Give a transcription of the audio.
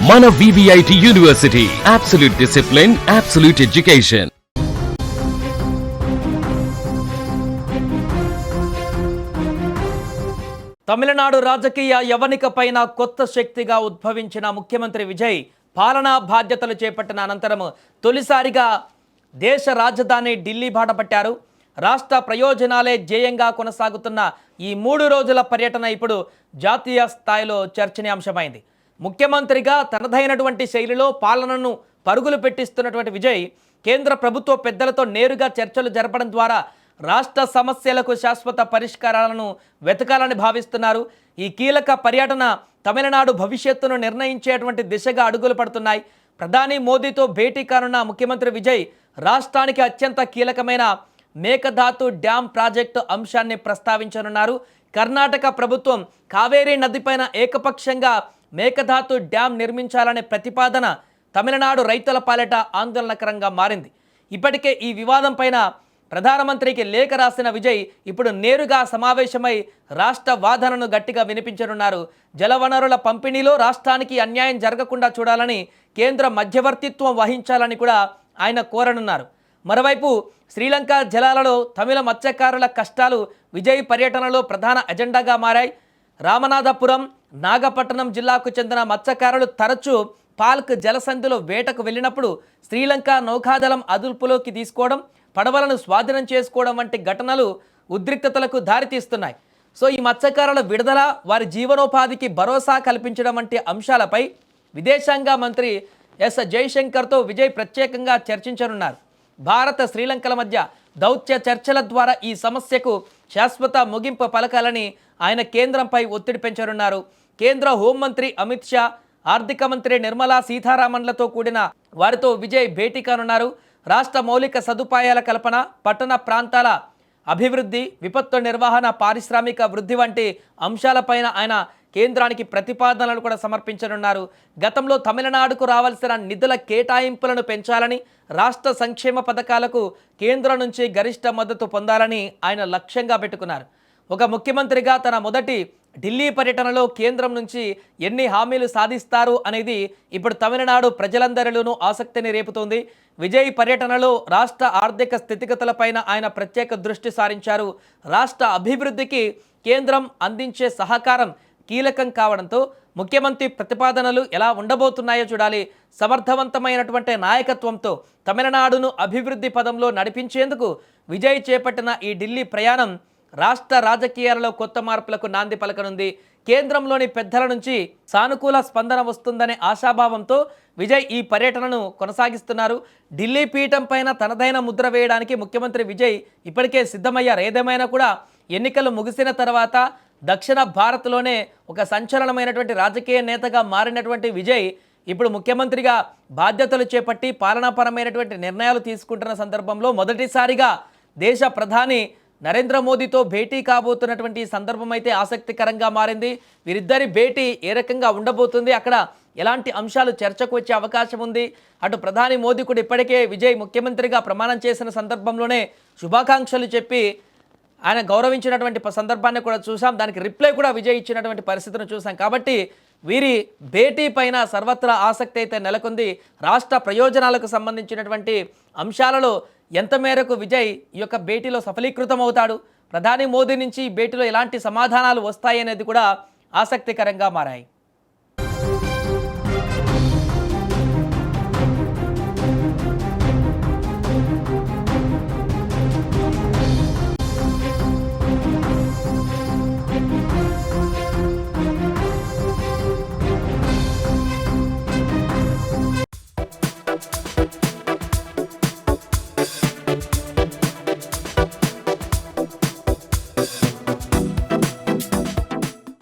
మన VVIT university, absolute discipline, absolute education. Tamil Nadu రాజకీయ యవనిక పైన కొత్త శక్తిగా ఉద్భవించిన ముఖ్యమంత్రి విజయ్ పాలనా బాధ్యతలు చేపట్టిన అనంతరం తొలిసారిగా దేశ రాజధాని ఢిల్లీ బాట పట్టారు. రాష్ట్ర ప్రయోజనాలే ధ్యేయంగా కొనసాగుతున్న ఈ 3 రోజుల పర్యటన ఇప్పుడు జాతీయ స్థాయిలో చర్చనీయాంశమైంది. ముఖ్యమంత్రిగా తనదైనటువంటి శైలిలో పాలనను పరుగులు పెట్టిస్తున్నటువంటి విజయ్ కేంద్ర ప్రభుత్వ పెద్దలతో నేరుగా చర్చలు జరపడం ద్వారా రాష్ట్ర సమస్యలకు శాశ్వత పరిష్కారాలను వెతకాలని భావిస్తున్నారు. ఈ కీలక పర్యటన తమిళనాడు భవిష్యత్తును నిర్ణయించేటువంటి దిశగా అడుగులు పడుతున్నాయి. ప్రధాని మోదీతో భేటీ కానున్న ముఖ్యమంత్రి విజయ్ రాష్ట్రానికి అత్యంత కీలకమైన మేకదాతు డ్యామ్ ప్రాజెక్టు అంశాన్ని ప్రస్తావించనున్నారు. కర్ణాటక ప్రభుత్వం కావేరీ నదిపైన ఏకపక్షంగా మేకదాతు డ్యామ్ నిర్మించాలనే ప్రతిపాదన తమిళనాడు రైతుల పాలిట ఆందోళనకరంగా మారింది. ఇప్పటికే ఈ వివాదం పైన ప్రధానమంత్రికి లేఖ రాసిన విజయ్ ఇప్పుడు నేరుగా సమావేశమై రాష్ట్ర వాదనను గట్టిగా వినిపించనున్నారు. జలవనరుల పంపిణీలో రాష్ట్రానికి అన్యాయం జరగకుండా చూడాలని, కేంద్ర మధ్యవర్తిత్వం వహించాలని కూడా ఆయన కోరనున్నారు. మరోవైపు శ్రీలంక జలాలలో తమిళ మత్స్యకారుల కష్టాలు విజయ్ పర్యటనలో ప్రధాన ఎజెండాగా మారాయి. రామనాథపురం, నాగపట్టణం జిల్లాకు చెందిన మత్స్యకారులు తరచూ పాల్క్ జలసంధిలో వేటకు వెళ్ళినప్పుడు శ్రీలంక నౌకాదళం అదుపులోకి తీసుకోవడం, పడవలను స్వాధీనం చేసుకోవడం వంటి ఘటనలు ఉద్రిక్తతలకు దారితీస్తున్నాయి. సో ఈ మత్స్యకారుల విడుదల, వారి జీవనోపాధికి భరోసా కల్పించడం వంటి అంశాలపై విదేశాంగ మంత్రి ఎస్ జైశంకర్తో విజయ్ ప్రత్యేకంగా చర్చించనున్నారు. భారత శ్రీలంకల మధ్య దౌత్య చర్చల ద్వారా ఈ సమస్యకు శాశ్వత ముగింపు పలకాలని ఆయన కేంద్రంపై ఒత్తిడి పెంచనున్నారు. కేంద్ర హోంమంత్రి అమిత్ షా, ఆర్థిక మంత్రి నిర్మలా సీతారామన్లతో కూడిన వారితో విజయ్ భేటీ కానున్నారు. రాష్ట్ర మౌలిక సదుపాయాల కల్పన, పట్టణ ప్రాంతాల అభివృద్ధి, విపత్తు నిర్వహణ, పారిశ్రామిక వృద్ధి వంటి అంశాలపైన ఆయన కేంద్రానికి ప్రతిపాదనలు కూడా సమర్పించనున్నారు. గతంలో తమిళనాడుకు రావాల్సిన నిధుల కేటాయింపులను పెంచాలని, రాష్ట్ర సంక్షేమ పథకాలకు కేంద్రం నుంచి గరిష్ట మద్దతు పొందాలని ఆయన లక్ష్యంగా పెట్టుకున్నారు. ఒక ముఖ్యమంత్రిగా తన మొదటి ఢిల్లీ పర్యటనలో కేంద్రం నుంచి ఎన్ని హామీలు సాధిస్తారు అనేది ఇప్పుడు తమిళనాడు ప్రజలందరిలోనూ ఆసక్తిని రేపుతోంది. విజయ్ పర్యటనలో రాష్ట్ర ఆర్థిక స్థితిగతులపైన ఆయన ప్రత్యేక దృష్టి సారించారు. రాష్ట్ర అభివృద్ధికి కేంద్రం అందించే సహకారం కీలకం కావడంతో ముఖ్యమంత్రి ప్రతిపాదనలు ఎలా ఉండబోతున్నాయో చూడాలి. సమర్థవంతమైనటువంటి నాయకత్వంతో తమిళనాడును అభివృద్ధి పదంలో నడిపించేందుకు విజయ్ చేపట్టిన ఈ ఢిల్లీ ప్రయాణం రాష్ట్ర రాజకీయాలలో కొత్త మార్పులకు నాంది పలకనుంది. కేంద్రంలోని పెద్దల నుంచి సానుకూల స్పందన వస్తుందనే ఆశాభావంతో విజయ్ ఈ పర్యటనను కొనసాగిస్తున్నారు. ఢిల్లీ పీఠం పైన తనదైన ముద్ర వేయడానికి ముఖ్యమంత్రి విజయ్ ఇప్పటికే సిద్ధమయ్యారు. ఏదేమైనా కూడా ఎన్నికలు ముగిసిన తర్వాత దక్షిణ భారత్లోనే ఒక సంచలనమైనటువంటి రాజకీయ నేతగా మారినటువంటి విజయ్ ఇప్పుడు ముఖ్యమంత్రిగా బాధ్యతలు చేపట్టి పాలనాపరమైనటువంటి నిర్ణయాలు తీసుకుంటున్న సందర్భంలో మొదటిసారిగా దేశ ప్రధాని నరేంద్ర మోదీతో భేటీ కాబోతున్నటువంటి సందర్భం అయితే ఆసక్తికరంగా మారింది. వీరిద్దరి భేటీ ఏ రకంగా ఉండబోతుంది, అక్కడ ఎలాంటి అంశాలు చర్చకు వచ్చే అవకాశం ఉంది? అటు ప్రధాని మోదీ కూడా ఇప్పటికే విజయ్ ముఖ్యమంత్రిగా ప్రమాణం చేసిన సందర్భంలోనే శుభాకాంక్షలు చెప్పి ఆయన గౌరవించినటువంటి సందర్భాన్ని కూడా చూసాం. దానికి రిప్లై కూడా విజయ్ ఇచ్చినటువంటి పరిస్థితిని చూసాం. కాబట్టి వీరి భేటీ పైన సర్వత్రా ఆసక్తి అయితే నెలకొంది. రాష్ట్ర ప్రయోజనాలకు సంబంధించినటువంటి అంశాలలో ఎంత మేరకు విజయ్ ఈ యొక్క భేటీలో సఫలీకృతం అవుతాడు, ప్రధాని మోదీ నుంచి ఈ భేటీలో ఎలాంటి సమాధానాలు వస్తాయి అనేది కూడా ఆసక్తికరంగా మారాయి.